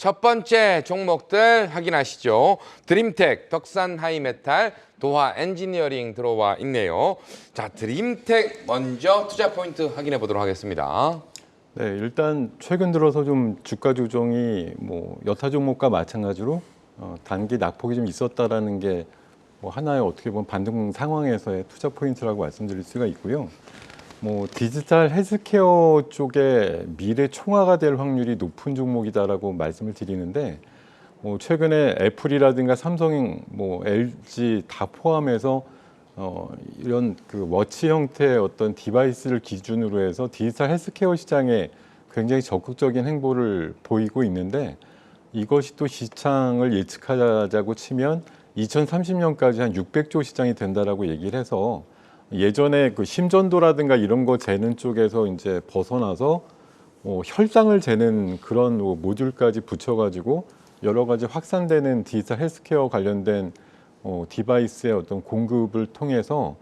첫 번째 종목들 확인하시죠. 드림텍, 덕산 하이메탈, 도화 엔지니어링 들어와 있네요. 자, 드림텍 먼저 투자 포인트 확인해 보도록 하겠습니다. 네, 일단 최근 들어서 좀 주가 조정이 뭐 여타 종목과 마찬가지로 단기 낙폭이 좀 있었다라는 게 뭐 하나의 어떻게 보면 반등 상황에서의 투자 포인트라고 말씀드릴 수가 있고요. 뭐 디지털 헬스케어 쪽에 미래 총화가 될 확률이 높은 종목이다라고 말씀을 드리는데 뭐 최근에 애플이라든가 삼성, 뭐 LG 다 포함해서 이런 그 워치 형태의 어떤 디바이스를 기준으로 해서 디지털 헬스케어 시장에 굉장히 적극적인 행보를 보이고 있는데 이것이 또 시장을 예측하자고 치면 2030년까지 한 600조 시장이 된다라고 얘기를 해서 예전에 그 심전도라든가 이런 거 재는 쪽에서 이제 벗어나서 혈당을 재는 그런 모듈까지 붙여가지고 여러 가지 확산되는 디지털 헬스케어 관련된 디바이스의 어떤 공급을 통해서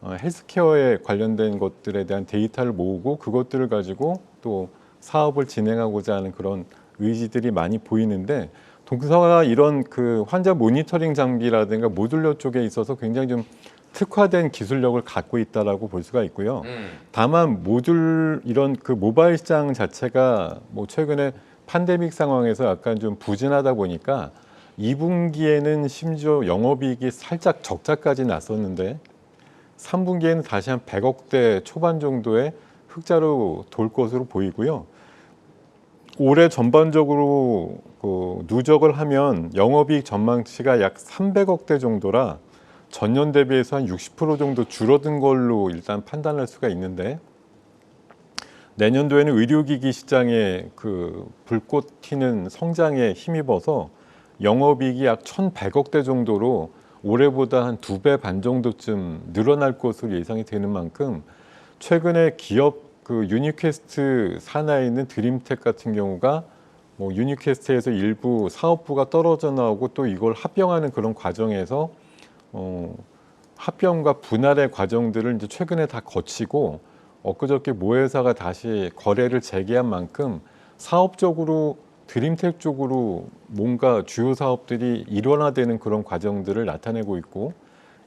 헬스케어에 관련된 것들에 대한 데이터를 모으고 그것들을 가지고 또 사업을 진행하고자 하는 그런 의지들이 많이 보이는데 동사가 이런 그 환자 모니터링 장비라든가 모듈러 쪽에 있어서 굉장히 좀 특화된 기술력을 갖고 있다라고 볼 수가 있고요. 다만 이런 그 모바일 시장 자체가 뭐 최근에 팬데믹 상황에서 약간 좀 부진하다 보니까 2분기에는 심지어 영업이익이 살짝 적자까지 났었는데 3분기에는 다시 한 100억대 초반 정도의 흑자로 돌 것으로 보이고요. 올해 전반적으로 그 누적을 하면 영업이익 전망치가 약 300억대 정도라 전년 대비해서 한 60% 정도 줄어든 걸로 일단 판단할 수가 있는데 내년도에는 의료기기 시장에 그 불꽃 튀는 성장에 힘입어서 영업이익이 약 1,100억대 정도로 올해보다 한 2배 반 정도쯤 늘어날 것으로 예상이 되는 만큼 최근에 기업 그 유니퀘스트 산하에 있는 드림텍 같은 경우가 뭐 유니퀘스트에서 일부 사업부가 떨어져 나오고 또 이걸 합병하는 그런 과정에서 합병과 분할의 과정들을 이제 최근에 다 거치고 엊그저께 모회사가 다시 거래를 재개한 만큼 사업적으로 드림텍 쪽으로 뭔가 주요 사업들이 일원화되는 그런 과정들을 나타내고 있고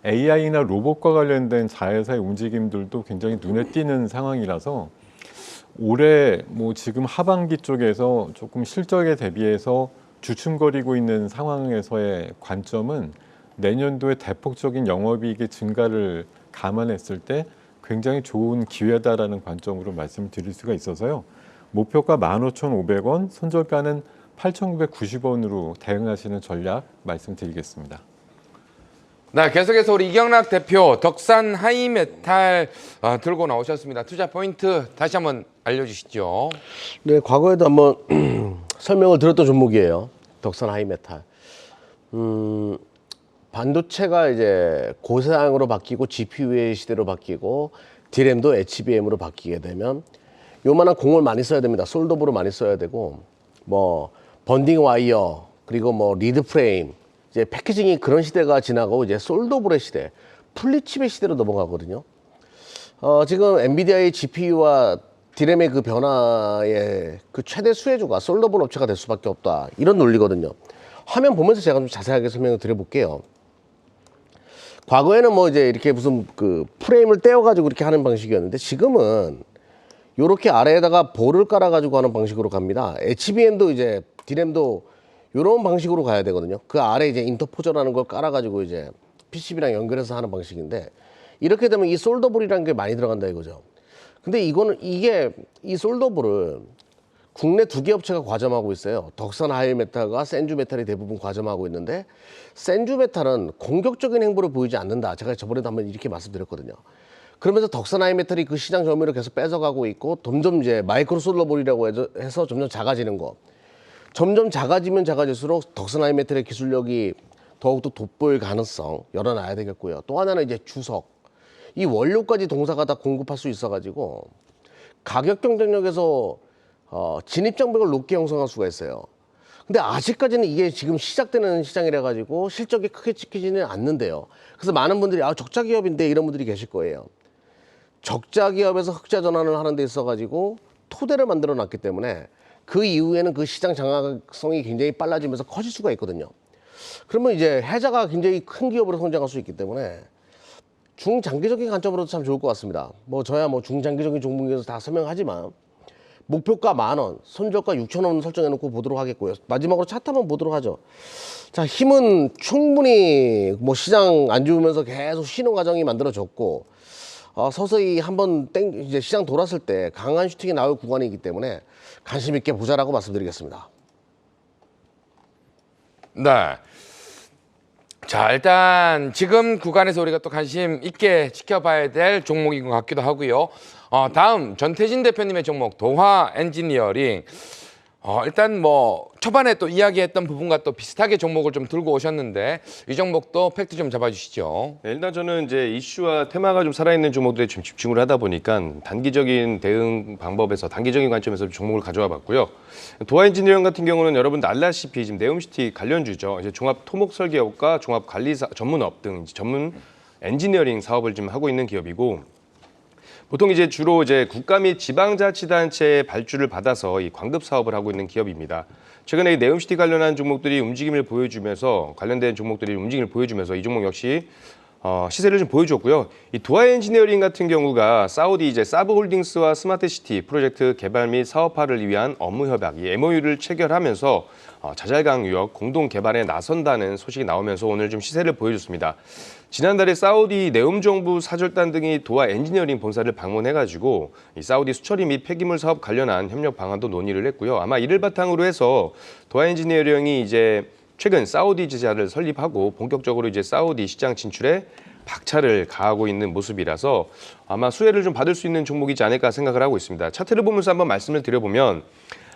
AI나 로봇과 관련된 자회사의 움직임들도 굉장히 눈에 띄는 상황이라서 올해 뭐 지금 하반기 쪽에서 조금 실적에 대비해서 주춤거리고 있는 상황에서의 관점은 내년도에 대폭적인 영업이익의 증가를 감안했을 때 굉장히 좋은 기회다라는 관점으로 말씀드릴 수가 있어서요. 목표가 15,500원, 손절가는 8,990원으로 대응하시는 전략 말씀드리겠습니다. 네, 계속해서 우리 이경락 대표 덕산 하이메탈 들고 나오셨습니다. 투자 포인트 다시 한번 알려주시죠. 네, 과거에도 한번 설명을 드렸던 종목이에요. 덕산 하이메탈. 반도체가 이제 고사양으로 바뀌고 GPU의 시대로 바뀌고 D램도 HBM으로 바뀌게 되면 요만한 공을 많이 써야 됩니다. 솔더브로 많이 써야 되고 뭐 번딩 와이어 그리고 뭐 리드 프레임 이제 패키징이 그런 시대가 지나고 이제 솔더블의 시대, 플립칩의 시대로 넘어가거든요. 지금 엔비디아의 GPU와 D램의 그 변화의 그 최대 수혜주가 솔더블 업체가 될 수밖에 없다. 이런 논리거든요. 화면 보면서 제가 좀 자세하게 설명을 드려볼게요. 과거에는 뭐 이제 이렇게 무슨 그 프레임을 떼어가지고 이렇게 하는 방식이었는데 지금은 요렇게 아래에다가 볼을 깔아가지고 하는 방식으로 갑니다. HBM도 이제 D램도 요런 방식으로 가야 되거든요. 그 아래 이제 인터포저라는 걸 깔아가지고 이제 PCB랑 연결해서 하는 방식인데 이렇게 되면 이 솔더볼이라는 게 많이 들어간다 이거죠. 근데 이 솔더볼을 국내 2개 업체가 과점하고 있어요. 덕산 하이메탈과 센주메탈이 대부분 과점하고 있는데 센주메탈은 공격적인 행보를 보이지 않는다. 제가 저번에도 한번 이렇게 말씀드렸거든요. 그러면서 덕산 하이메탈이 그 시장 점유율을 계속 뺏어가고 있고 점점 이제 마이크로 솔더볼이라고 해서 점점 작아지는 거. 점점 작아지면 작아질수록 덕산 하이메탈의 기술력이 더욱더 돋보일 가능성 열어놔야 되겠고요. 또 하나는 이제 주석. 이 원료까지 동사가 다 공급할 수 있어가지고 가격 경쟁력에서 진입 장벽을 높게 형성할 수가 있어요. 근데 아직까지는 이게 지금 시작되는 시장이라 가지고 실적이 크게 찍히지는 않는데요. 그래서 많은 분들이 적자 기업인데 이런 분들이 계실 거예요. 적자 기업에서 흑자 전환을 하는 데 있어 가지고 토대를 만들어 놨기 때문에 그 이후에는 그 시장 장악성이 굉장히 빨라지면서 커질 수가 있거든요. 그러면 이제 해자가 굉장히 큰 기업으로 성장할 수 있기 때문에 중장기적인 관점으로도 참 좋을 것 같습니다. 뭐 저야 뭐 중장기적인 종목에서 다 설명하지만 목표가 10,000원, 손절가 6,000원 설정해놓고 보도록 하겠고요. 마지막으로 차트 한번 보도록 하죠. 자, 힘은 충분히 뭐 시장 안 좋으면서 계속 신호 과정이 만들어졌고 서서히 한번 이제 시장 돌았을 때 강한 슈팅이 나올 구간이기 때문에 관심 있게 보자라고 말씀드리겠습니다. 네. 자, 일단 지금 구간에서 우리가 또 관심 있게 지켜봐야 될 종목인 것 같기도 하고요. 다음 전태진 대표님의 종목 도화 엔지니어링. 일단 뭐 초반에 또 이야기했던 부분과 또 비슷하게 종목을 좀 들고 오셨는데 이 종목도 팩트 좀 잡아주시죠. 네, 일단 저는 이제 이슈와 테마가 좀 살아있는 종목들에 좀 집중을 하다 보니까 단기적인 대응 방법에서 단기적인 관점에서 종목을 가져와 봤고요. 도화 엔지니어링 같은 경우는 여러분들 알다시피 지금 네옴시티 관련주죠. 이제 종합 토목 설계업과 종합 관리사 전문업 등 전문 엔지니어링 사업을 좀 하고 있는 기업이고. 보통 이제 주로 이제 국가 및 지방자치단체의 발주를 받아서 이 광급 사업을 하고 있는 기업입니다. 최근에 이 네옴시티 관련한 종목들이 움직임을 보여주면서 관련된 종목들이 움직임을 보여주면서 이 종목 역시 시세를 좀 보여줬고요. 이 도화 엔지니어링 같은 경우가 사우디 이제 사브홀딩스와 스마트시티 프로젝트 개발 및 사업화를 위한 업무 협약, 이 MOU를 체결하면서 자잘강 유역 공동 개발에 나선다는 소식이 나오면서 오늘 좀 시세를 보여줬습니다. 지난달에 사우디 네옴 정부 사절단 등이 도화 엔지니어링 본사를 방문해가지고 이 사우디 수처리 및 폐기물 사업 관련한 협력 방안도 논의를 했고요. 아마 이를 바탕으로 해서 도화 엔지니어링이 이제 최근 사우디 지사를 설립하고 본격적으로 이제 사우디 시장 진출에 박차를 가하고 있는 모습이라서 아마 수혜를 좀 받을 수 있는 종목이지 않을까 생각을 하고 있습니다. 차트를 보면서 한번 말씀을 드려보면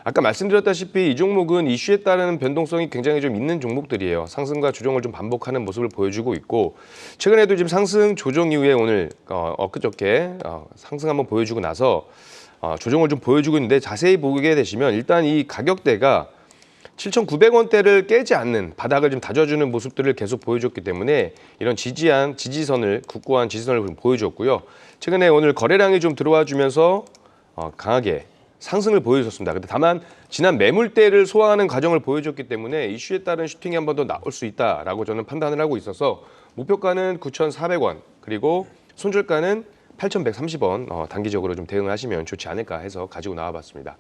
아까 말씀드렸다시피 이 종목은 이슈에 따른 변동성이 굉장히 좀 있는 종목들이에요. 상승과 조정을 좀 반복하는 모습을 보여주고 있고 최근에도 지금 상승 조정 이후에 오늘 엊그저께 상승 한번 보여주고 나서 조정을 좀 보여주고 있는데 자세히 보게 되시면 일단 이 가격대가 7,900원대를 깨지 않는 바닥을 좀 다져주는 모습들을 계속 보여줬기 때문에 이런 지지선을 굳고한 지지선을 보여줬고요. 최근에 오늘 거래량이 좀 들어와 주면서 강하게 상승을 보여줬습니다. 근데 다만 지난 매물대를 소화하는 과정을 보여줬기 때문에 이슈에 따른 슈팅이 한 번 더 나올 수 있다라고 저는 판단을 하고 있어서 목표가는 9,400원 그리고 손절가는 8,130원 단기적으로 좀 대응을 하시면 좋지 않을까 해서 가지고 나와봤습니다.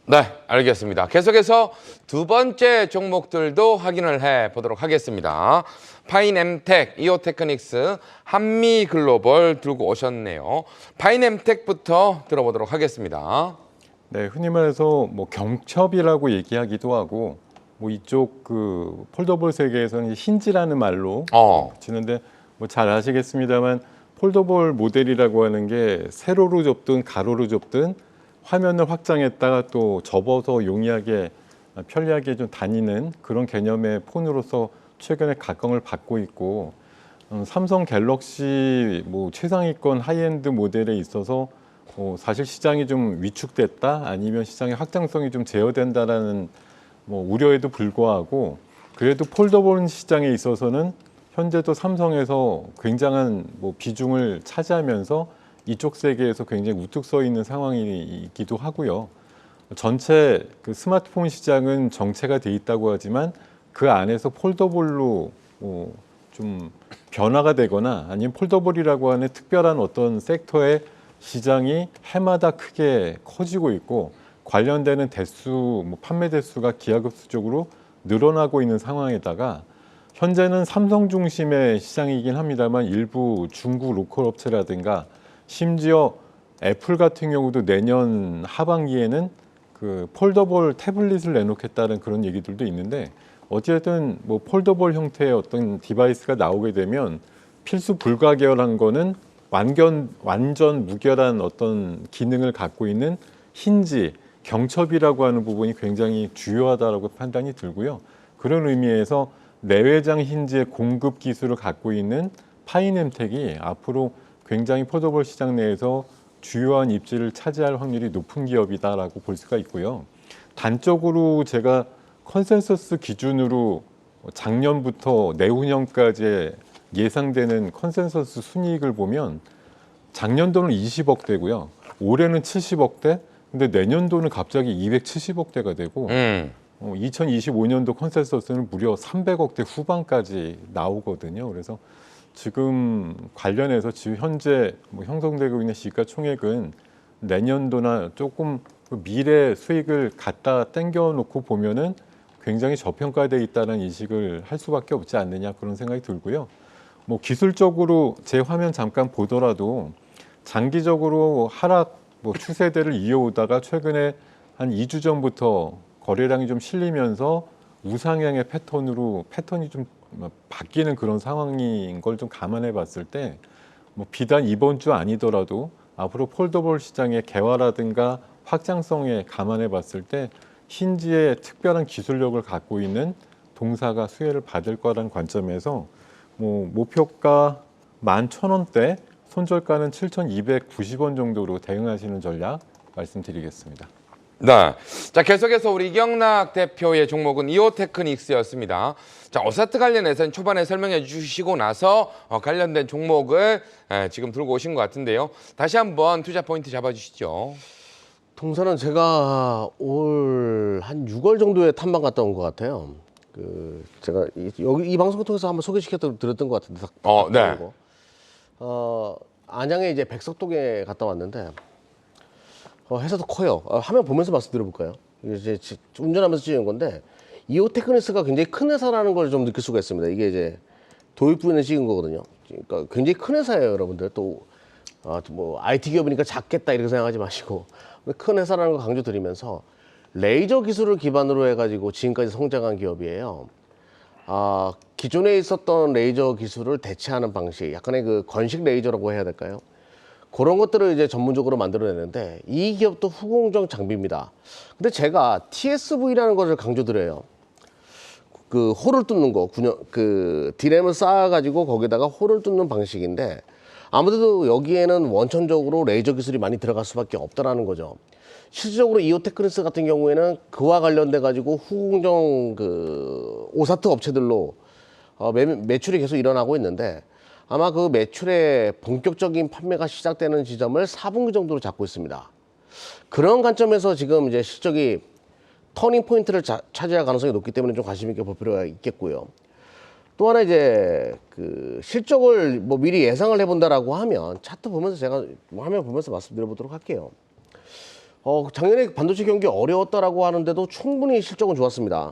네, 알겠습니다. 계속해서 두 번째 종목들도 확인을 해보도록 하겠습니다. 파인엠텍, 이오테크닉스, 한미글로벌 들고 오셨네요. 파인엠텍부터 들어보도록 하겠습니다. 네, 흔히 말해서 뭐 경첩이라고 얘기하기도 하고 뭐 이쪽 그 폴더블 세계에서는 힌지라는 말로 붙이는데 뭐 잘 아시겠습니다만 폴더블 모델이라고 하는 게 세로로 접든 가로로 접든 화면을 확장했다가 또 접어서 용이하게 편리하게 좀 다니는 그런 개념의 폰으로서 최근에 각광을 받고 있고 삼성 갤럭시 뭐 최상위권 하이엔드 모델에 있어서 사실 시장이 좀 위축됐다 아니면 시장의 확장성이 좀 제어된다라는 뭐 우려에도 불구하고 그래도 폴더블 시장에 있어서는 현재도 삼성에서 굉장한 뭐 비중을 차지하면서 이쪽 세계에서 굉장히 우뚝 서 있는 상황이기도 하고요. 전체 그 스마트폰 시장은 정체가 돼 있다고 하지만 그 안에서 폴더블로 좀 변화가 되거나 아니면 폴더블이라고 하는 특별한 어떤 섹터의 시장이 해마다 크게 커지고 있고 관련되는 대수, 판매 대수가 기하급수적으로 늘어나고 있는 상황에다가 현재는 삼성 중심의 시장이긴 합니다만 일부 중국 로컬 업체라든가 심지어 애플 같은 경우도 내년 하반기에는 그 폴더블 태블릿을 내놓겠다는 그런 얘기들도 있는데 어쨌든 뭐 폴더블 형태의 어떤 디바이스가 나오게 되면 필수 불가결한 거는 완전 무결한 어떤 기능을 갖고 있는 힌지, 경첩이라고 하는 부분이 굉장히 중요하다고 판단이 들고요. 그런 의미에서 내외장 힌지의 공급 기술을 갖고 있는 파인엠텍이 앞으로 굉장히 폴더블 시장 내에서 주요한 입지를 차지할 확률이 높은 기업이다라고 볼 수가 있고요. 단적으로 제가 컨센서스 기준으로 작년부터 내후년까지 예상되는 컨센서스 순이익을 보면 작년도는 20억대고요. 올해는 70억대, 근데 내년도는 갑자기 270억대가 되고 2025년도 컨센서스는 무려 300억대 후반까지 나오거든요. 그래서 지금 관련해서 지금 현재 뭐 형성되고 있는 시가총액은 내년도나 조금 그 미래 수익을 갖다 당겨놓고 보면은 굉장히 저평가돼 있다는 인식을 할 수밖에 없지 않느냐 그런 생각이 들고요. 뭐 기술적으로 제 화면 잠깐 보더라도 장기적으로 하락 뭐 추세대를 이어오다가 최근에 한 2주 전부터 거래량이 좀 실리면서 우상향의 패턴이 좀 바뀌는 그런 상황인 걸 좀 감안해 봤을 때 뭐 비단 이번 주 아니더라도 앞으로 폴더블 시장의 개화라든가 확장성에 감안해 봤을 때 힌지의 특별한 기술력을 갖고 있는 동사가 수혜를 받을 거라는 관점에서 뭐 목표가 11,000원대, 손절가는 7,290원 정도로 대응하시는 전략 말씀드리겠습니다. 네. 자, 계속해서 우리 이경락 대표의 종목은 이오테크닉스였습니다. 자, 어사트 관련해서는 초반에 설명해 주시고 나서 관련된 종목을 지금 들고 오신 것 같은데요. 다시 한번 투자 포인트 잡아주시죠. 동사는 제가 올 한 6월 정도에 탐방 갔다 온 것 같아요. 그 제가 여기 이 방송을 통해서 한번 소개시켜 드렸던 것 같은데. 네. 안양에 이제 백석동에 갔다 왔는데 회사도 커요. 화면 보면서 말씀드려볼까요? 이제 운전하면서 찍은 건데 이오테크닉스가 굉장히 큰 회사라는 걸 좀 느낄 수가 있습니다. 이게 이제 도입부에는 찍은 거거든요. 그러니까 굉장히 큰 회사예요, 여러분들. 또 뭐 IT 기업이니까 작겠다 이렇게 생각하지 마시고 큰 회사라는 걸 강조드리면서 레이저 기술을 기반으로 해가지고 지금까지 성장한 기업이에요. 기존에 있었던 레이저 기술을 대체하는 방식, 약간의 그 건식 레이저라고 해야 될까요? 그런 것들을 이제 전문적으로 만들어내는데 이 기업도 후공정 장비입니다. 근데 제가 TSV라는 것을 강조드려요. 그 홀을 뚫는 거, 그 디램을 쌓아가지고 거기다가 홀을 뚫는 방식인데 아무래도 여기에는 원천적으로 레이저 기술이 많이 들어갈 수밖에 없다라는 거죠. 실질적으로 이오테크닉스 같은 경우에는 그와 관련돼 가지고 후공정 그 오사트 업체들로 매출이 계속 일어나고 있는데 아마 그 매출의 본격적인 판매가 시작되는 지점을 4분기 정도로 잡고 있습니다. 그런 관점에서 지금 이제 실적이 터닝 포인트를 차지할 가능성이 높기 때문에 좀 관심 있게 볼 필요가 있겠고요. 또 하나 이제 그 실적을 뭐 미리 예상을 해본다라고 하면 차트 보면서 제가 화면 보면서 말씀드려보도록 할게요. 작년에 반도체 경기 어려웠다라고 하는데도 충분히 실적은 좋았습니다.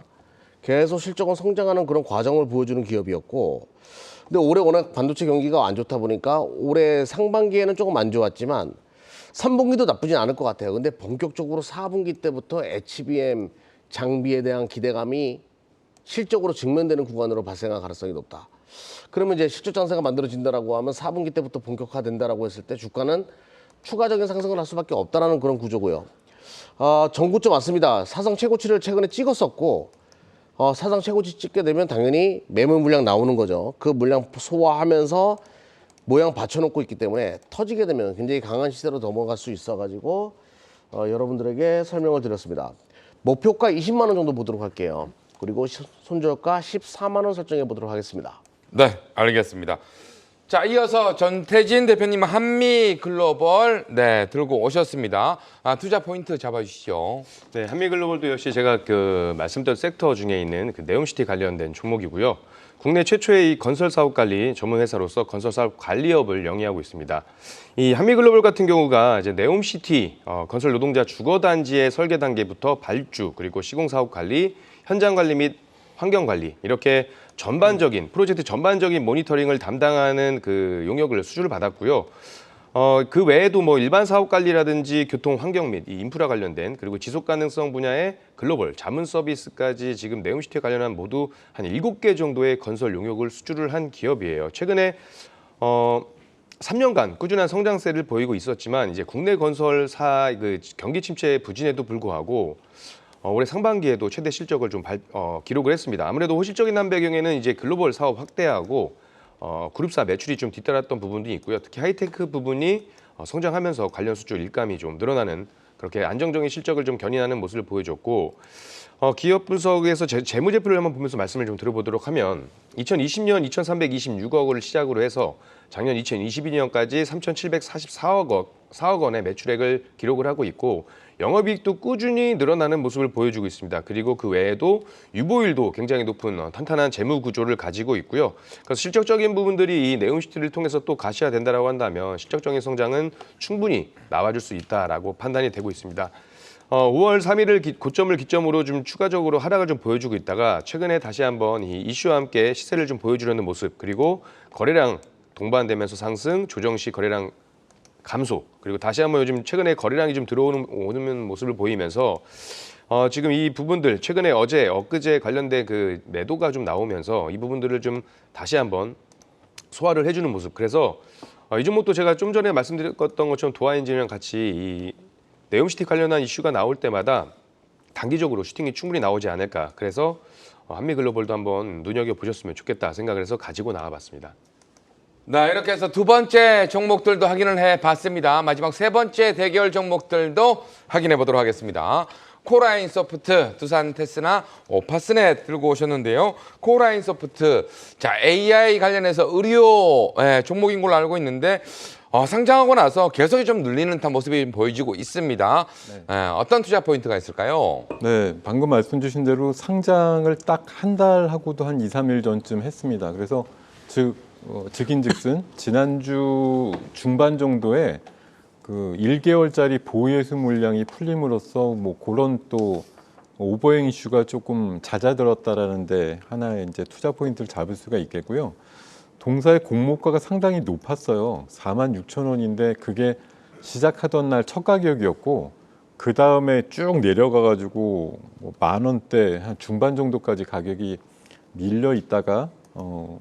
계속 실적은 성장하는 그런 과정을 보여주는 기업이었고, 근데 올해 워낙 반도체 경기가 안 좋다 보니까 올해 상반기에는 조금 안 좋았지만 3분기도 나쁘진 않을 것 같아요. 근데 본격적으로 4분기 때부터 HBM 장비에 대한 기대감이 실적으로 직면되는 구간으로 발생할 가능성이 높다. 그러면 이제 실적 장세가 만들어진다라고 하면 4분기 때부터 본격화된다라고 했을 때 주가는 추가적인 상승을 할 수밖에 없다라는 그런 구조고요. 전고점 맞습니다. 사상 최고치를 최근에 찍었었고 사상 최고치 찍게 되면 당연히 매물 물량 나오는 거죠. 그 물량 소화하면서 모양 받쳐놓고 있기 때문에 터지게 되면 굉장히 강한 시세로 넘어갈 수 있어가지고 여러분들에게 설명을 드렸습니다. 목표가 20만 원 정도 보도록 할게요. 그리고 손절가 14만 원 설정해 보도록 하겠습니다. 네, 알겠습니다. 자, 이어서 전태진 대표님 한미글로벌 들고 오셨습니다. 투자 포인트 잡아주시죠. 네, 한미글로벌도 역시 제가 그 말씀드린 섹터 중에 있는 그 네옴시티 관련된 종목이고요. 국내 최초의 이 건설 사업 관리 전문 회사로서 건설 사업 관리업을 영위하고 있습니다. 이 한미글로벌 같은 경우가 이제 네옴시티 건설 노동자 주거 단지의 설계 단계부터 발주 그리고 시공 사업 관리, 현장 관리 및 환경 관리 이렇게 전반적인 프로젝트 전반적인 모니터링을 담당하는 그 용역을 수주를 받았고요. 그 외에도 뭐 일반 사업 관리라든지 교통 환경 및 이 인프라 관련된 그리고 지속 가능성 분야의 글로벌 자문 서비스까지 지금 네옴시티에 관련한 모두 한 7개 정도의 건설 용역을 수주를 한 기업이에요. 최근에 3년간 꾸준한 성장세를 보이고 있었지만 이제 국내 건설사 그 경기 침체 부진에도 불구하고 올해 상반기에도 최대 실적을 좀 기록을 했습니다. 아무래도 호실적인 한 배경에는 이제 글로벌 사업 확대하고 그룹사 매출이 좀 뒤따랐던 부분도 있고요. 특히 하이테크 부분이 성장하면서 관련 수주 일감이 좀 늘어나는 그렇게 안정적인 실적을 좀 견인하는 모습을 보여줬고 기업 분석에서 재무제표를 한번 보면서 말씀을 좀 드려보도록 하면 2020년 2,326억을 시작으로 해서 작년 2022년까지 3,744억 원의 매출액을 기록을 하고 있고 영업이익도 꾸준히 늘어나는 모습을 보여주고 있습니다. 그리고 그 외에도 유보율도 굉장히 높은 탄탄한 재무 구조를 가지고 있고요. 그래서 실적적인 부분들이 이 네옴시티를 통해서 또 가시화된다라고 한다면 실적적인 성장은 충분히 나와줄 수 있다라고 판단이 되고 있습니다. 5월 3일을 고점을 기점으로 좀 추가적으로 하락을 좀 보여주고 있다가 최근에 다시 한번 이 이슈와 함께 시세를 좀 보여주려는 모습 그리고 거래량 동반되면서 상승, 조정 시 거래량 감소 그리고 다시 한번 요즘 최근에 거래량이 좀 들어오는 모습을 보이면서 지금 이 부분들 최근에 어제 엊그제 관련된 그 매도가 좀 나오면서 이 부분들을 좀 다시 한번 소화를 해주는 모습. 그래서 이 종목도 제가 좀 전에 말씀드렸던 것처럼 도하엔지니어랑 같이 이 네옴시티 관련한 이슈가 나올 때마다 단기적으로 슈팅이 충분히 나오지 않을까. 그래서 한미글로벌도 한번 눈여겨보셨으면 좋겠다 생각을 해서 가지고 나와봤습니다. 네, 이렇게 해서 두 번째 종목들도 확인을 해봤습니다. 마지막 세 번째 대결 종목들도 확인해 보도록 하겠습니다. 코라인 소프트, 두산 테스나, 오파스넷 들고 오셨는데요. 코라인 소프트, 자 AI 관련해서 의료 종목인 걸로 알고 있는데 상장하고 나서 계속 좀 눌리는 듯한 모습이 보여지고 있습니다. 어떤 투자 포인트가 있을까요? 네, 방금 말씀 주신 대로 상장을 딱 한 달 하고도 한 2, 3일 전쯤 했습니다. 그래서 즉인즉슨 지난주 중반 정도에 그 1개월짜리 보유예수 물량이 풀림으로써 뭐 그런 또 오버행 이슈가 조금 잦아들었다라는데 하나의 이제 투자 포인트를 잡을 수가 있겠고요. 동사의 공모가가 상당히 높았어요. 46,000원인데 그게 시작하던 날 첫 가격이었고 그 다음에 쭉 내려가가지고 뭐 10,000원대 한 중반 정도까지 가격이 밀려 있다가 한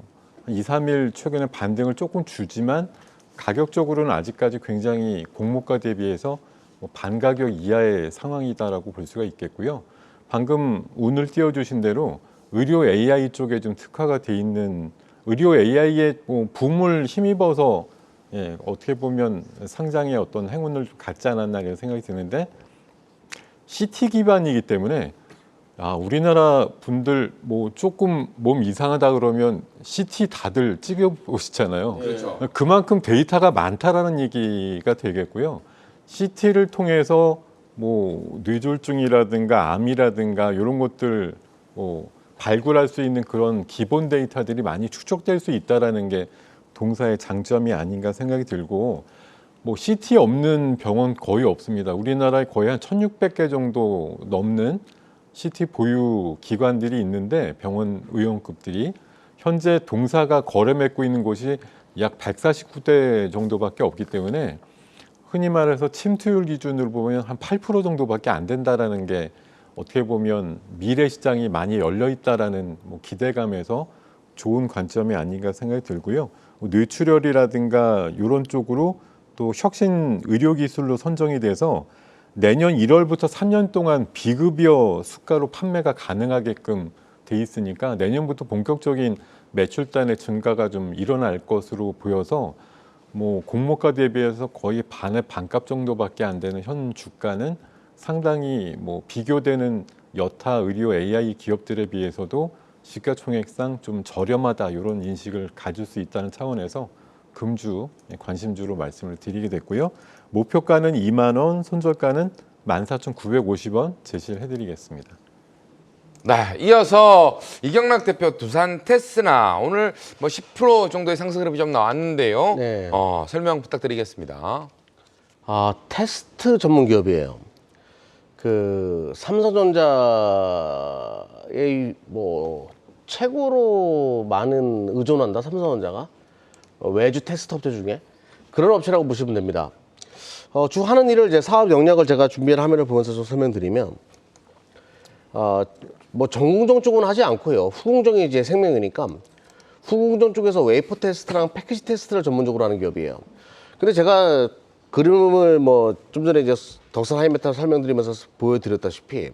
2, 3일 최근에 반등을 조금 주지만 가격적으로는 아직까지 굉장히 공모가 대비해서 뭐 반가격 이하의 상황이다라고 볼 수가 있겠고요. 방금 운을 띄워주신 대로 의료 AI 쪽에 좀 특화가 돼 있는 의료 AI에 뭐 붐을 힘입어서 어떻게 보면 상장의 어떤 행운을 갖지 않았나 이런 생각이 드는데 CT 기반이기 때문에 우리나라 분들 뭐 조금 몸 이상하다 그러면 CT 다들 찍어 보시잖아요. 그렇죠. 그만큼 데이터가 많다라는 얘기가 되겠고요. CT를 통해서 뭐 뇌졸중이라든가 암이라든가 이런 것들 발굴할 수 있는 그런 기본 데이터들이 많이 축적될 수 있다라는 게 동사의 장점이 아닌가 생각이 들고 뭐 CT 없는 병원 거의 없습니다. 우리나라에 거의 한 1,600개 정도 넘는 CT 보유 기관들이 있는데 병원 의원급들이 현재 동사가 거래 맺고 있는 곳이 약 149대 정도밖에 없기 때문에 흔히 말해서 침투율 기준으로 보면 한 8% 정도밖에 안 된다라는 게 어떻게 보면 미래 시장이 많이 열려 있다라는 뭐 기대감에서 좋은 관점이 아닌가 생각이 들고요. 뇌출혈이라든가 이런 쪽으로 또 혁신 의료 기술로 선정이 돼서 내년 1월부터 3년 동안 비급여 수가로 판매가 가능하게끔 돼 있으니까 내년부터 본격적인 매출단의 증가가 좀 일어날 것으로 보여서 뭐 공모가 대비해서 거의 반의 반값 정도밖에 안 되는 현 주가는 상당히 뭐 비교되는 여타 의료 AI 기업들에 비해서도 시가총액상 좀 저렴하다 이런 인식을 가질 수 있다는 차원에서 금주 관심주로 말씀을 드리게 됐고요. 목표가는 2만 원, 손절가는 14,950원 제시를 해드리겠습니다. 네, 이어서 이경락 대표 두산 테스나 오늘 뭐 10% 정도의 상승 흐름이 좀 나왔는데요. 네. 설명 부탁드리겠습니다. 테스트 전문 기업이에요. 그 삼성전자의 뭐 최고로 많은 의존한다. 삼성전자가 외주 테스트 업체 중에 그런 업체라고 보시면 됩니다. 주 하는 일을 이제 사업 역량을 제가 준비한 화면을 보면서 좀 설명드리면 뭐 전공정 쪽은 하지 않고요. 후공정이 이제 생명이니까 후공정 쪽에서 웨이퍼 테스트랑 패키지 테스트를 전문적으로 하는 기업이에요. 근데 제가 그림을 뭐 좀 전에 이제 덕산 하이메탈 설명드리면서 보여드렸다시피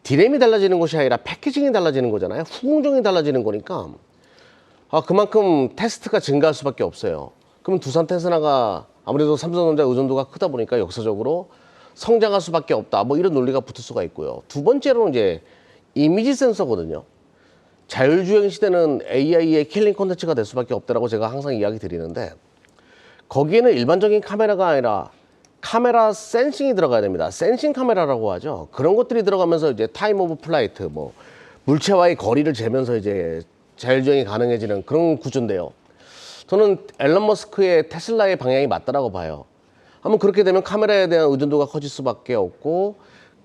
디램이 달라지는 것이 아니라 패키징이 달라지는 거잖아요. 후공정이 달라지는 거니까 그만큼 테스트가 증가할 수밖에 없어요. 그럼 두산 테스나가 아무래도 삼성전자 의존도가 크다 보니까 역사적으로 성장할 수밖에 없다. 뭐 이런 논리가 붙을 수가 있고요. 두 번째로는 이제 이미지 센서거든요. 자율주행 시대는 AI의 킬링 콘텐츠가 될 수밖에 없다라고 제가 항상 이야기 드리는데 거기에는 일반적인 카메라가 아니라 카메라 센싱이 들어가야 됩니다. 센싱 카메라라고 하죠. 그런 것들이 들어가면서 이제 타임 오브 플라이트, 뭐 물체와의 거리를 재면서 이제 자율주행이 가능해지는 그런 구조인데요. 저는 앨런 머스크의 테슬라의 방향이 맞다라고 봐요. 한번 그렇게 되면 카메라에 대한 의존도가 커질 수밖에 없고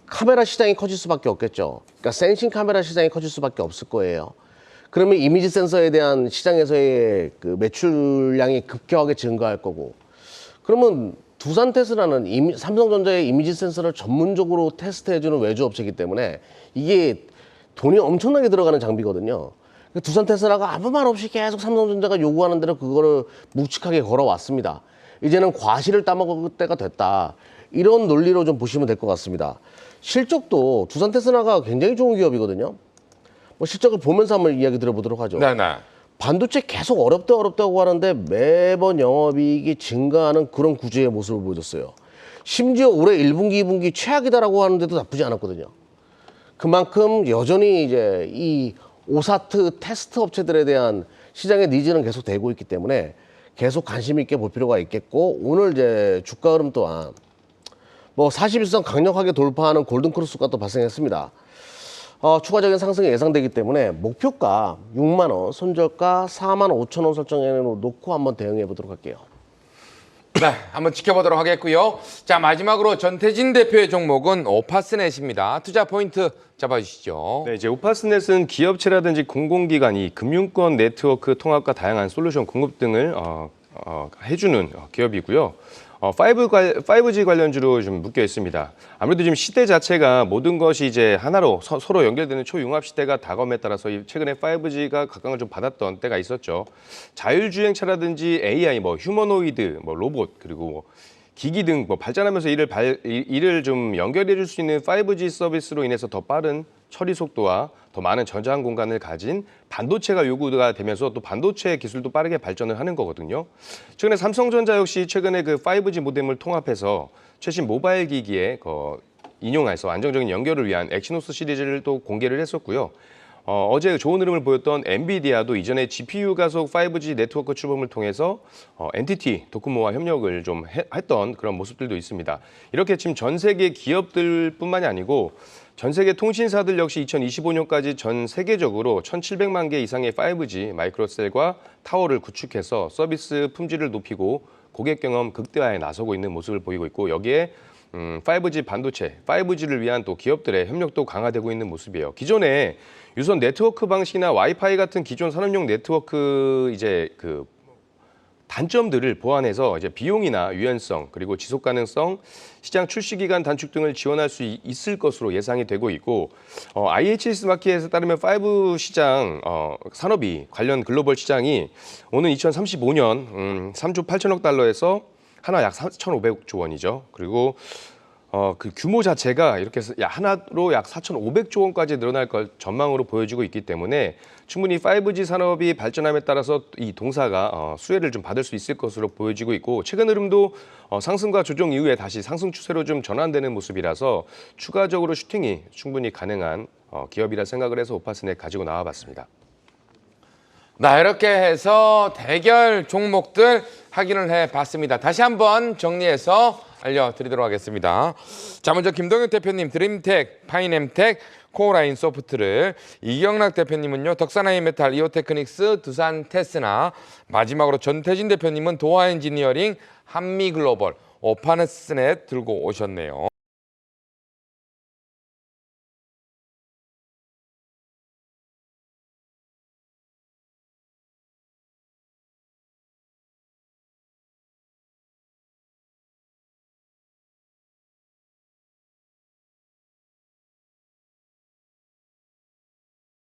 카메라 시장이 커질 수밖에 없겠죠. 그러니까 센싱 카메라 시장이 커질 수밖에 없을 거예요. 그러면 이미지 센서에 대한 시장에서의 그 매출량이 급격하게 증가할 거고 그러면 두산 테슬라는 삼성전자의 이미지 센서를 전문적으로 테스트해주는 외주업체이기 때문에 이게 돈이 엄청나게 들어가는 장비거든요. 두산 테슬라가 아무 말 없이 계속 삼성전자가 요구하는 대로 그거를 묵직하게 걸어왔습니다. 이제는 과실을 따먹을 때가 됐다. 이런 논리로 좀 보시면 될 것 같습니다. 실적도 두산 테슬라가 굉장히 좋은 기업이거든요. 뭐 실적을 보면서 한번 이야기 들어보도록 하죠. 네네. 반도체 계속 어렵다고 하는데 매번 영업이익이 증가하는 그런 구조의 모습을 보여줬어요. 심지어 올해 1분기, 2분기 최악이다라고 하는데도 나쁘지 않았거든요. 그만큼 여전히 이제 이 오사트 테스트 업체들에 대한 시장의 니즈는 계속 되고 있기 때문에 계속 관심 있게 볼 필요가 있겠고 오늘 이제 주가 흐름 또한 뭐 41선 강력하게 돌파하는 골든크로스가 또 발생했습니다. 추가적인 상승이 예상되기 때문에 목표가 6만 원, 손절가 4만 5천 원 설정해 놓고 한번 대응해 보도록 할게요. 네, 한번 지켜보도록 하겠고요. 자, 마지막으로 전태진 대표의 종목은 오파스넷입니다. 투자 포인트 잡아주시죠. 네, 이제 오파스넷은 기업체라든지 공공기관이 금융권 네트워크 통합과 다양한 솔루션 공급 등을 해주는 기업이고요. 5G 관련주로 좀 묶여 있습니다. 아무래도 지금 시대 자체가 모든 것이 이제 하나로 서로 연결되는 초융합 시대가 다가옴에 따라서 최근에 5G가 각광을 좀 받았던 때가 있었죠. 자율주행차라든지 AI, 뭐 휴머노이드, 뭐 로봇 그리고 뭐 기기 등 뭐 발전하면서 이를 좀 연결해 줄 수 있는 5G 서비스로 인해서 더 빠른 처리 속도와 더 많은 저장 공간을 가진 반도체가 요구가 되면서 또 반도체 기술도 빠르게 발전을 하는 거거든요. 최근에 삼성전자 역시 최근에 그 5G 모뎀을 통합해서 최신 모바일 기기에 인용해서 안정적인 연결을 위한 엑시노스 시리즈를 또 공개를 했었고요. 어제 좋은 흐름을 보였던 엔비디아도 이전에 GPU 가속 5G 네트워크 출범을 통해서 NTT 도코모와 협력을 좀 했던 그런 모습들도 있습니다. 이렇게 지금 전 세계 기업들뿐만이 아니고 전 세계 통신사들 역시 2025년까지 전 세계적으로 1,700만 개 이상의 5G 마이크로셀과 타워를 구축해서 서비스 품질을 높이고 고객 경험 극대화에 나서고 있는 모습을 보이고 있고 여기에 5G 반도체, 5G를 위한 또 기업들의 협력도 강화되고 있는 모습이에요. 기존에 유선 네트워크 방식이나 와이파이 같은 기존 산업용 네트워크 단점들을 보완해서 이제 비용이나 유연성 그리고 지속 가능성, 시장 출시 기간 단축 등을 지원할 수 있을 것으로 예상이 되고 있고 IHS 마켓에 따르면 5 시장 산업이 관련 글로벌 시장이 오는 2035년 3조 8천억 달러에서 하나 약 4,500조 원이죠. 그리고 그 규모 자체가 이렇게 해서 하나로 약 4,500조 원까지 늘어날 걸 전망으로 보여지고 있기 때문에 충분히 5G 산업이 발전함에 따라서 이 동사가 수혜를 좀 받을 수 있을 것으로 보여지고 있고 최근 흐름도 상승과 조정 이후에 다시 상승 추세로 좀 전환되는 모습이라서 추가적으로 슈팅이 충분히 가능한 기업이라 생각을 해서 오파스넷 가지고 나와봤습니다. 네, 이렇게 해서 대결 종목들 확인을 해봤습니다. 다시 한번 정리해서 알려드리도록 하겠습니다. 자, 먼저 김동현 대표님 드림텍, 파이nem텍, 코어라인 소프트를, 이경락 대표님은요 덕산하이메탈, 이오테크닉스, 두산 테스나, 마지막으로 전태진 대표님은 도하엔지니어링, 한미글로벌, 오파스넷 들고 오셨네요.